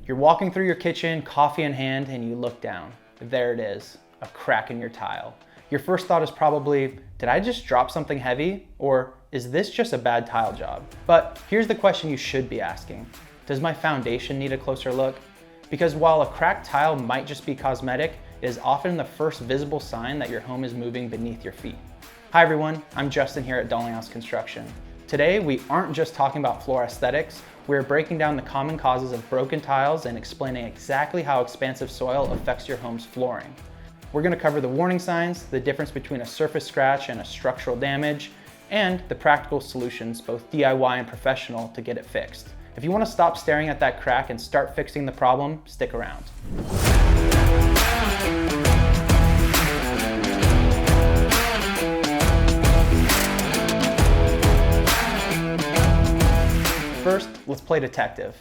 You're walking through your kitchen, coffee in hand, and you look down. There it is, a crack in your tile. Your first thought is probably, did I just drop something heavy? Or is this just a bad tile job? But here's the question you should be asking. Does my foundation need a closer look? Because while a cracked tile might just be cosmetic, it is often the first visible sign that your home is moving beneath your feet. Hi everyone, I'm Justin here at Dalinghaus Construction. Today, we aren't just talking about floor aesthetics, we're breaking down the common causes of broken tiles and explaining exactly how expansive soil affects your home's flooring. We're going to cover the warning signs, the difference between a surface scratch and a structural damage, and the practical solutions, both DIY and professional, to get it fixed. If you want to stop staring at that crack and start fixing the problem, stick around. First, let's play detective.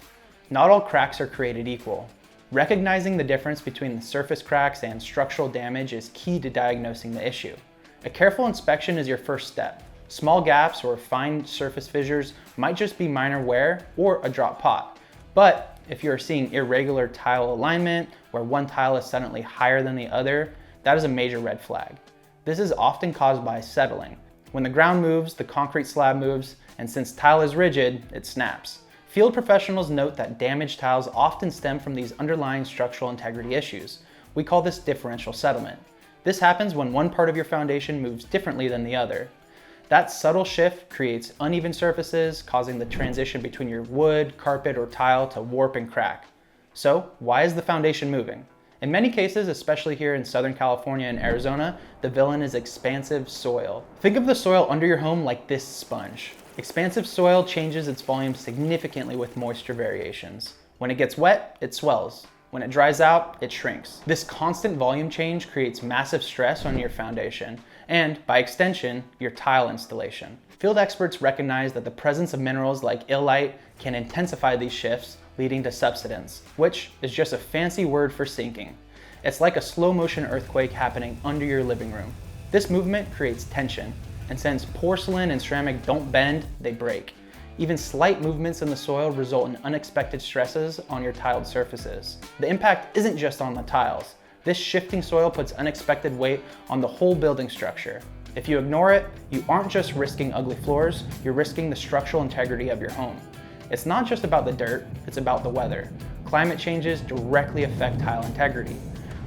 Not all cracks are created equal. Recognizing the difference between the surface cracks and structural damage is key to diagnosing the issue. A careful inspection is your first step. Small gaps or fine surface fissures might just be minor wear or a drop pot. But if you're seeing irregular tile alignment, where one tile is suddenly higher than the other, that is a major red flag. This is often caused by settling. When the ground moves, the concrete slab moves, and since tile is rigid, it snaps. Field professionals note that damaged tiles often stem from these underlying structural integrity issues. We call this differential settlement. This happens when one part of your foundation moves differently than the other. That subtle shift creates uneven surfaces, causing the transition between your wood, carpet, or tile to warp and crack. So, why is the foundation moving? In many cases, especially here in Southern California and Arizona, the villain is expansive soil. Think of the soil under your home like this sponge. Expansive soil changes its volume significantly with moisture variations. When it gets wet, it swells. When it dries out, it shrinks. This constant volume change creates massive stress on your foundation and, by extension, your tile installation. Field experts recognize that the presence of minerals like illite can intensify these shifts, leading to subsidence, which is just a fancy word for sinking. It's like a slow motion earthquake happening under your living room. This movement creates tension, and since porcelain and ceramic don't bend, they break. Even slight movements in the soil result in unexpected stresses on your tiled surfaces. The impact isn't just on the tiles. This shifting soil puts unexpected weight on the whole building structure. If you ignore it, you aren't just risking ugly floors, you're risking the structural integrity of your home. It's not just about the dirt, it's about the weather. Climate changes directly affect tile integrity.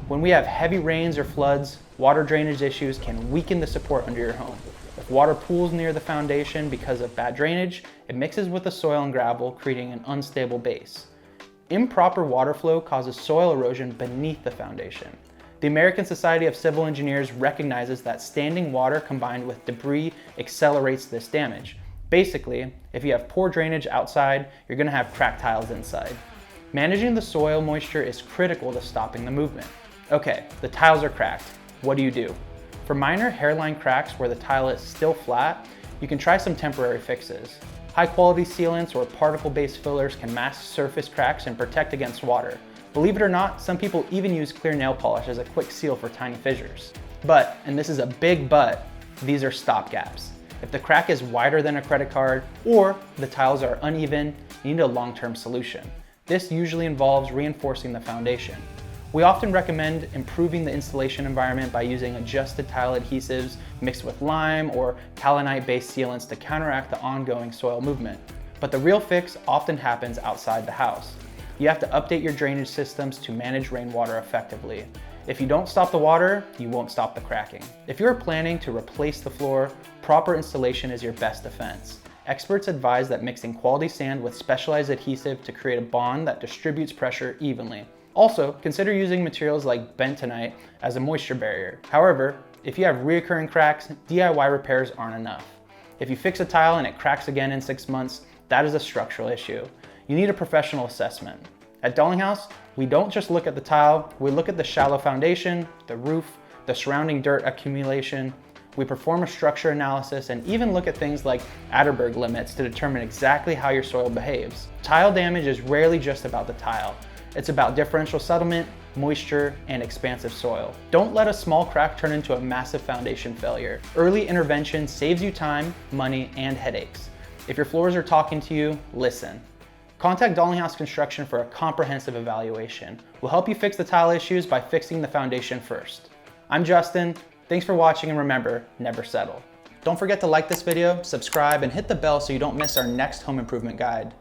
When we have heavy rains or floods, water drainage issues can weaken the support under your home. If water pools near the foundation because of bad drainage, it mixes with the soil and gravel, creating an unstable base. Improper water flow causes soil erosion beneath the foundation. The American Society of Civil Engineers recognizes that standing water combined with debris accelerates this damage. Basically, if you have poor drainage outside, you're going to have cracked tiles inside. Managing the soil moisture is critical to stopping the movement. Okay, the tiles are cracked. What do you do? For minor hairline cracks where the tile is still flat, you can try some temporary fixes. High quality sealants or particle-based fillers can mask surface cracks and protect against water. Believe it or not, some people even use clear nail polish as a quick seal for tiny fissures. But, and this is a big but, these are stopgaps. If the crack is wider than a credit card or the tiles are uneven, you need a long-term solution. This usually involves reinforcing the foundation. We often recommend improving the installation environment by using adjusted tile adhesives mixed with lime or kaolinite-based sealants to counteract the ongoing soil movement. But the real fix often happens outside the house. You have to update your drainage systems to manage rainwater effectively. If you don't stop the water, you won't stop the cracking. If you're planning to replace the floor, proper installation is your best defense. Experts advise that mixing quality sand with specialized adhesive to create a bond that distributes pressure evenly. Also, consider using materials like bentonite as a moisture barrier. However, if you have recurring cracks, DIY repairs aren't enough. If you fix a tile and it cracks again in 6 months, that is a structural issue. You need a professional assessment. At Dalinghaus, we don't just look at the tile, we look at the shallow foundation, the roof, the surrounding dirt accumulation. We perform a structure analysis and even look at things like Atterberg limits to determine exactly how your soil behaves. Tile damage is rarely just about the tile. It's about differential settlement, moisture, and expansive soil. Don't let a small crack turn into a massive foundation failure. Early intervention saves you time, money, and headaches. If your floors are talking to you, listen. Contact Dalinghaus Construction for a comprehensive evaluation. We'll help you fix the tile issues by fixing the foundation first. I'm Justin. Thanks for watching, and remember, never settle. Don't forget to like this video, subscribe, and hit the bell so you don't miss our next home improvement guide.